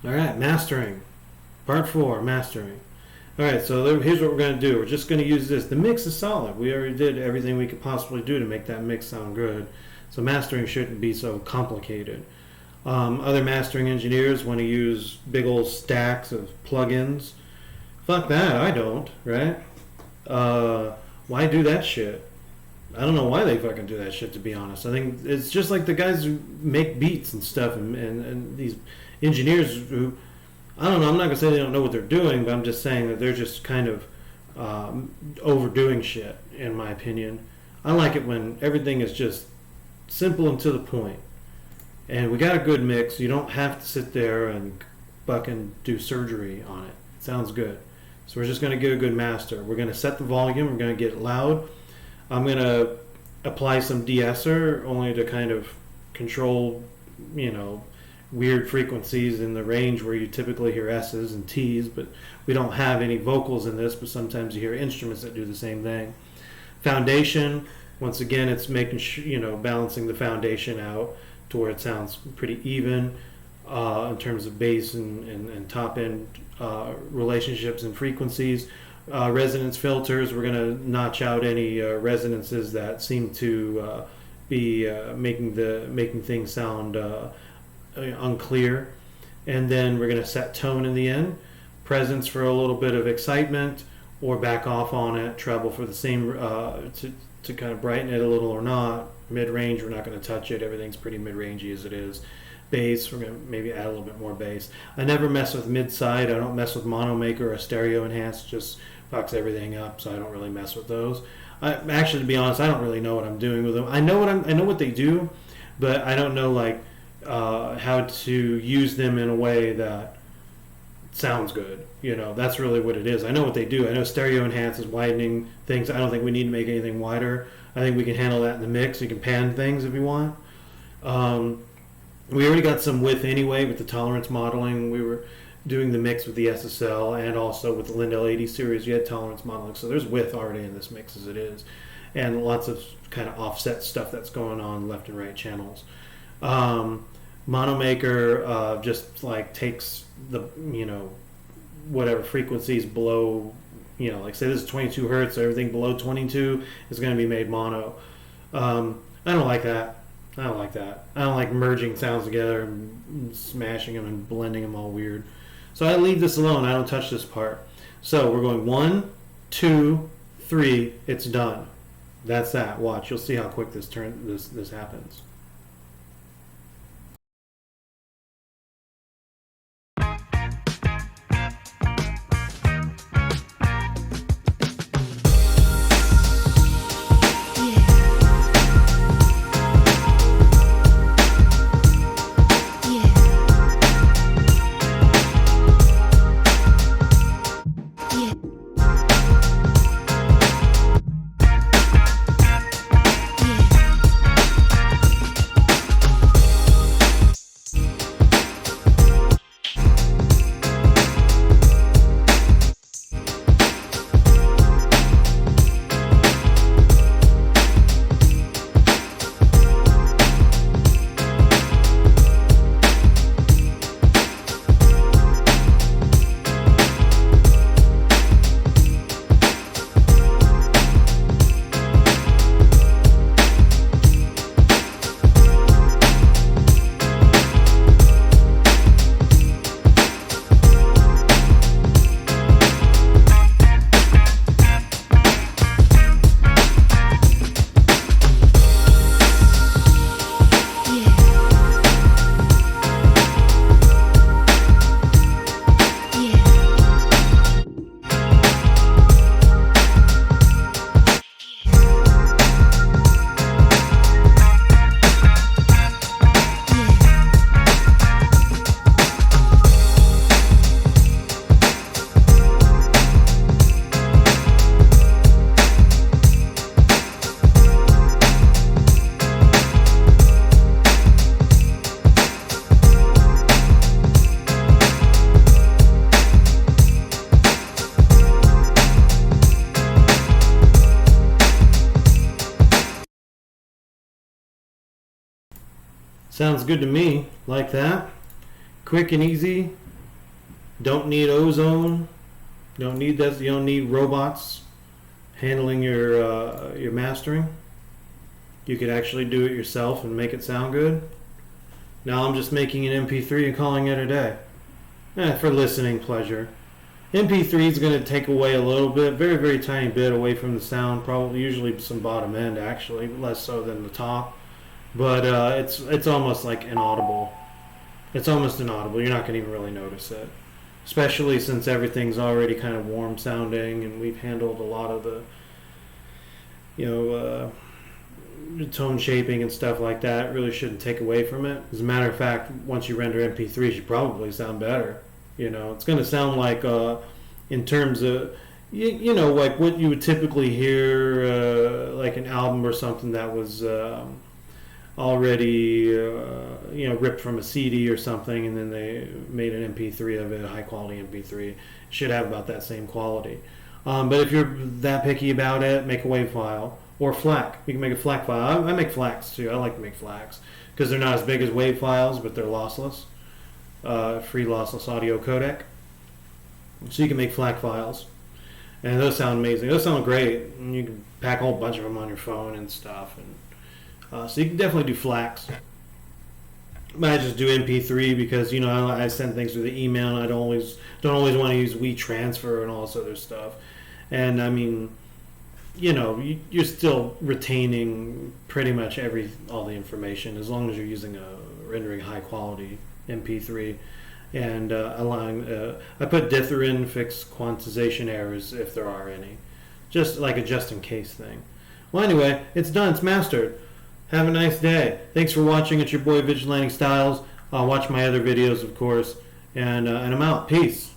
All right, mastering. Part 4, mastering. All right, so here's what we're going to do. We're just going to use this. The mix is solid. We already did everything we could possibly do to make that mix sound good. So mastering shouldn't be so complicated. Other mastering engineers want to use big old stacks of plugins. Fuck that, I don't, right? Why do that shit? I don't know why they fucking do that shit, to be honest. I think it's just like the guys who make beats and stuff, and these engineers who, I don't know, I'm not going to say they don't know what they're doing, but I'm just saying that they're just kind of overdoing shit, in my opinion. I like it when everything is just simple and to the point. And we got a good mix. You don't have to sit there and fucking do surgery on it. It sounds good. So we're just going to get a good master. We're going to set the volume. We're going to get it loud. I'm going to apply some de-esser only to kind of control, weird frequencies in the range where you typically hear S's and T's, but we don't have any vocals in this, but sometimes you hear instruments that do the same thing. Foundation, once again, it's making balancing the foundation out to where it sounds pretty even in terms of bass and top end relationships and frequencies. Resonance filters, we're going to notch out any resonances that seem to be making things sound unclear. And then we're going to set tone in the end. Presence for a little bit of excitement, or back off on it. Treble for the same to kind of brighten it a little or not. Mid-range, we're not going to touch it. Everything's pretty mid-rangey as it is. Bass, we're going to maybe add a little bit more bass. I never mess with mid-side. I don't mess with mono maker or stereo enhance. Just fucks everything up, so I don't really mess with those. Actually, to be honest, I don't really know what I'm doing with them. I know what they do, but I don't know how to use them in a way that sounds good. That's really what it is. I know what they do. I know stereo enhance is widening things. I don't think we need to make anything wider. I think we can handle that in the mix. You can pan things if you want. We already got some width anyway with the tolerance modeling. We were doing the mix with the SSL, and also with the Lindell 80 series, you had tolerance modeling. So there's width already in this mix as it is, and lots of kind of offset stuff that's going on left and right channels. Monomaker just takes the whatever frequencies below, like say this is 22 hertz, so everything below 22 is going to be made mono. I don't like that. I don't like merging sounds together and smashing them and blending them all weird. So I leave this alone. I don't touch this part. So we're going 1, 2, 3. It's done. That's that. Watch. You'll see how quick this happens. Sounds good to me. Like that. Quick and easy. Don't need ozone. Don't need that. You don't need robots handling your mastering. You could actually do it yourself and make it sound good. Now I'm just making an MP3 and calling it a day. For listening pleasure. MP3 is going to take away a little bit, very, very tiny bit away from the sound, probably usually some bottom end actually, less so than the top. But it's almost like inaudible. It's almost inaudible. You're not going to even really notice it. Especially since everything's already kind of warm sounding and we've handled a lot of the, tone shaping and stuff like that. It really shouldn't take away from it. As a matter of fact, once you render MP3, it should probably sound better. It's going to sound like, in terms of, like what you would typically hear, like an album or something that was already, ripped from a CD or something, and then they made an MP3 of it, a high quality MP3. It should have about that same quality. But if you're that picky about it, make a WAV file or FLAC. You can make a FLAC file. I make FLACs too. I like to make FLACs because they're not as big as WAV files, but they're lossless. Free lossless audio codec, so you can make FLAC files, and those sound amazing. Those sound great, and you can pack a whole bunch of them on your phone and stuff, and so you can definitely do FLACs. But I just do MP3 because I send things through the email, and I don't always want to use WeTransfer and all this other stuff. And I mean, you're still retaining pretty much all the information as long as you're using a rendering high quality MP3 and allowing I put dither in, fix quantization errors if there are any, just like a just in case thing. Well, anyway, it's done. It's mastered. Have a nice day. Thanks for watching. It's your boy Vigilante Styles. Watch my other videos, of course, and I'm out. Peace.